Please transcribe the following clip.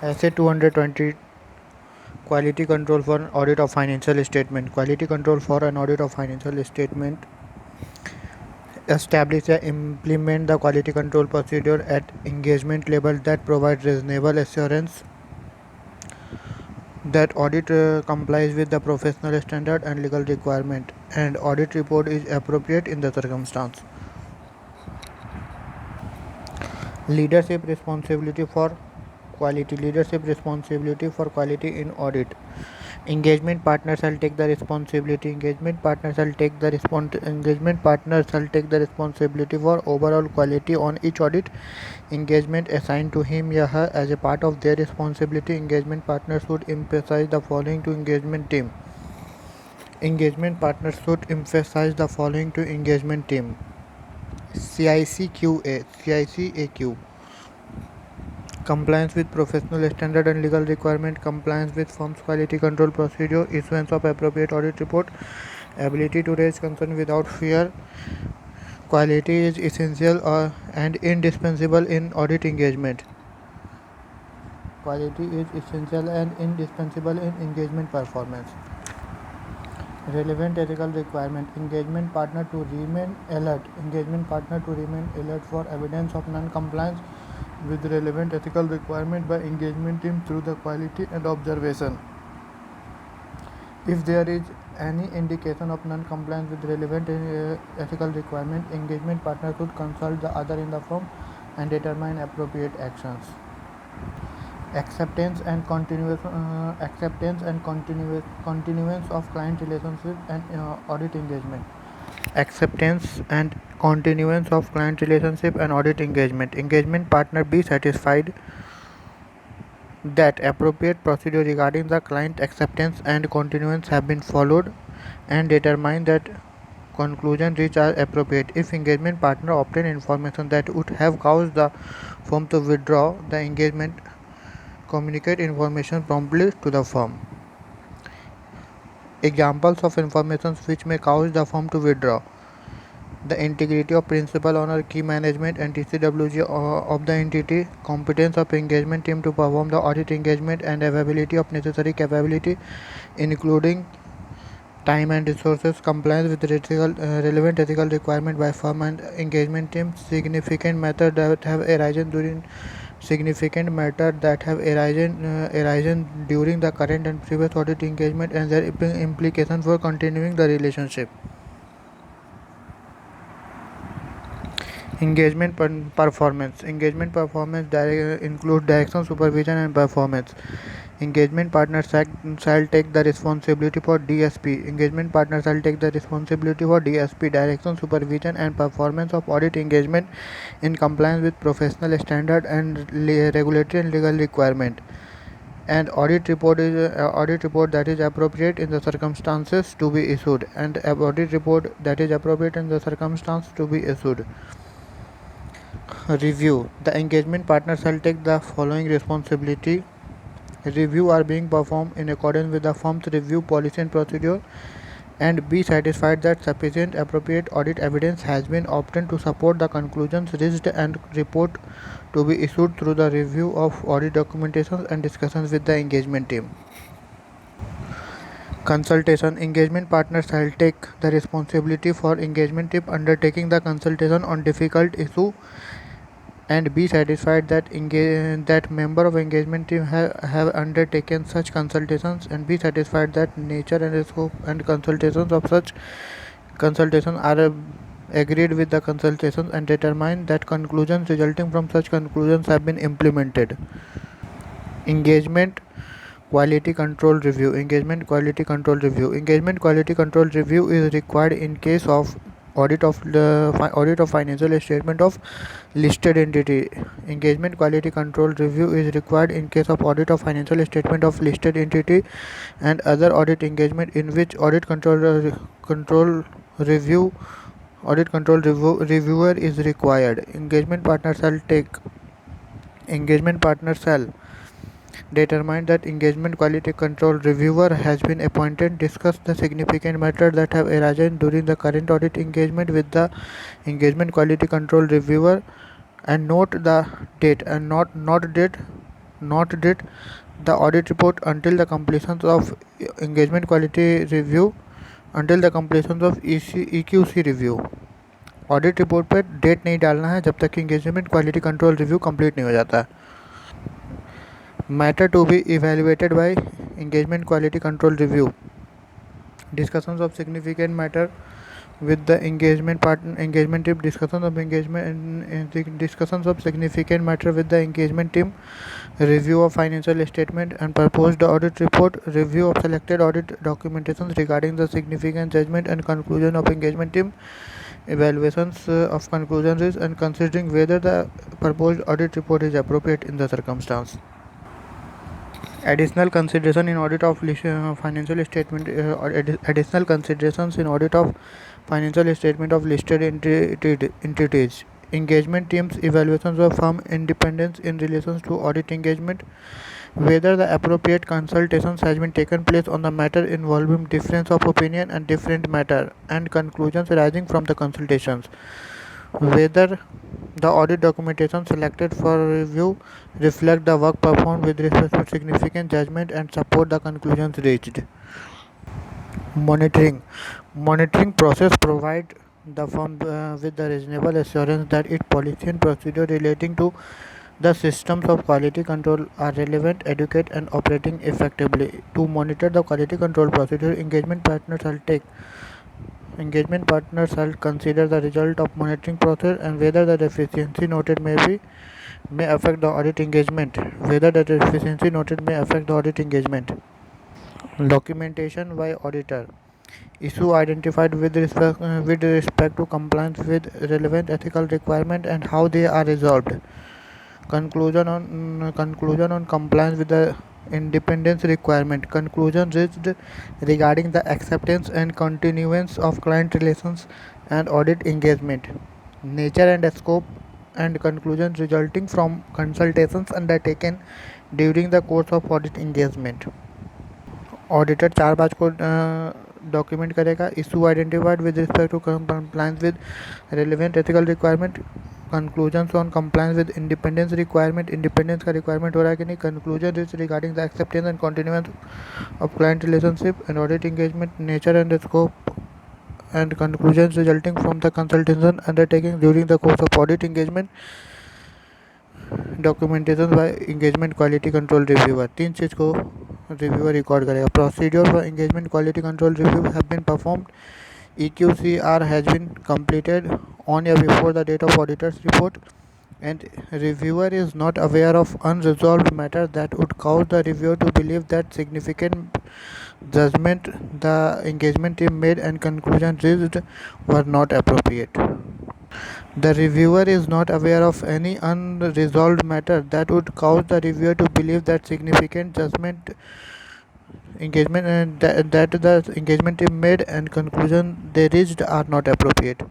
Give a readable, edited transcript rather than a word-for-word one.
Essay 220 Quality Control for an Audit of Financial Statement. Quality control for an audit of financial statement establish and implement the quality control procedure at engagement level that provide reasonable assurance that audit complies with the professional standard and legal requirement, and audit report is appropriate in the circumstance. Leadership responsibility for quality. Leadership responsibility for quality in audit. Engagement partner shall take the responsibility. Engagement partner shall take the responsibility for overall quality on each audit engagement assigned to him or her. As a part of their responsibility, engagement partners should emphasize the following to engagement team. Engagement partners should emphasize the following to engagement team. CICAQ. Compliance with professional standard and legal requirement, compliance with firm's quality control procedure, issuance of appropriate audit report, ability to raise concern without fear. Quality is essential and indispensable in audit engagement. Quality is essential and indispensable in engagement performance. Relevant ethical requirement. Engagement partner to remain alert. Engagement partner to remain alert for evidence of non-compliance with relevant ethical requirement by engagement team through the quality and observation. If there is any indication of non-compliance with relevant ethical requirement, engagement partner should consult the other in the firm and determine appropriate actions. Acceptance and continuance of client relationship and audit engagement. Acceptance and continuance of client relationship and audit engagement. Engagement partner be satisfied that appropriate procedure regarding the client acceptance and continuance have been followed and determine that conclusion reached are appropriate. If engagement partner obtain information that would have caused the firm to withdraw, the engagement communicate information promptly to the firm. Examples of information which may cause the firm to withdraw: the integrity of principal owner, key management and TCWG of the entity, competence of engagement team to perform the audit engagement, and availability of necessary capability including time and resources, compliance with relevant ethical requirement by firm and engagement team, significant matter that have arisen during the current and previous audit engagement and their implication for continuing the relationship. Engagement performance. Engagement performance includes direction, supervision and performance. Engagement partners shall take the responsibility for DSP. Engagement partners shall take the responsibility for DSP, direction, supervision and performance of audit engagement in compliance with professional standard and regulatory and legal requirement. And audit report that is appropriate in the circumstances to be issued. Review. The engagement partner shall take the following responsibility. Review are being performed in accordance with the firm's review policy and procedure, and be satisfied that sufficient appropriate audit evidence has been obtained to support the conclusions reached, and report to be issued through the review of audit documentation and discussions with the engagement team. Consultation. Engagement partners shall take the responsibility for engagement team undertaking the consultation on difficult issue, and be satisfied that member of engagement team have undertaken such consultations, and be satisfied that nature and scope and consultations of such consultations are agreed with the consultations, and determine that conclusions resulting from such conclusions have been implemented. Engagement quality control review. Engagement quality control review is required in case of audit of financial statement of listed entity. Engagement quality control review is required in case of audit of financial statement of listed entity and other audit engagement in which audit control reviewer is required. Engagement partner shall determine that engagement quality control reviewer has been appointed, discuss the significant matters that have arisen during the current audit engagement with the engagement quality control reviewer, and note the date not did the audit report until the completion of engagement quality review, until the completion of EQC review. Audit report पर date नहीं डालना है जब तक कि engagement quality control review complete नहीं हो जाता है. Matter to be evaluated by engagement quality control review. Discussions of significant matter with the engagement team. Discussions of significant matter with the engagement team. Review of financial statement and proposed audit report. Review of selected audit documentations regarding the significant judgment and conclusion of engagement team. Evaluations of conclusions and considering whether the proposed audit report is appropriate in the circumstance. Additional consideration in audit of financial statement. Additional considerations in audit of financial statement of listed entities. Engagement teams evaluations of firm independence in relation to audit engagement. Whether the appropriate consultations has been taken place on the matter involving difference of opinion and different matter and conclusions arising from the consultations. Whether the audit documentation selected for review reflect the work performed with respect to significant judgment and support the conclusions reached. Monitoring process provide the firm with the reasonable assurance that its policy and procedure relating to the systems of quality control are relevant, adequate, and operating effectively. To monitor the quality control procedure, engagement partners shall consider the result of monitoring process and whether the deficiency noted may affect the audit engagement. Documentation by auditor. Issue identified with respect to compliance with relevant ethical requirement and how they are resolved. Conclusion on compliance with the independence requirement. Conclusion reached regarding the acceptance and continuance of client relations and audit engagement. Nature and scope and conclusions resulting from consultations undertaken during the course of audit engagement. Auditor 4 बात को document करेगा. Issue identified with respect to compliance with relevant ethical requirement. Conclusions on compliance with independence requirement. Independence का requirement हो रहा है कि नहीं. Conclusion is regarding the acceptance and continuance of client relationship and audit engagement. Nature and scope and conclusions resulting from the consultation undertaking during the course of audit engagement. Documentation by engagement quality control reviewer. 3 चीज़ को reviewer record करेगा. Procedure for engagement quality control review have been performed. EQCR has been completed on or before the date of auditor's report and reviewer is not aware of unresolved matter that would cause the reviewer to believe that significant judgment the engagement team made and conclusions reached were not appropriate. The reviewer is not aware of any unresolved matter that would cause the reviewer to believe that significant engagement that the engagement team made and conclusion they reached were not appropriate.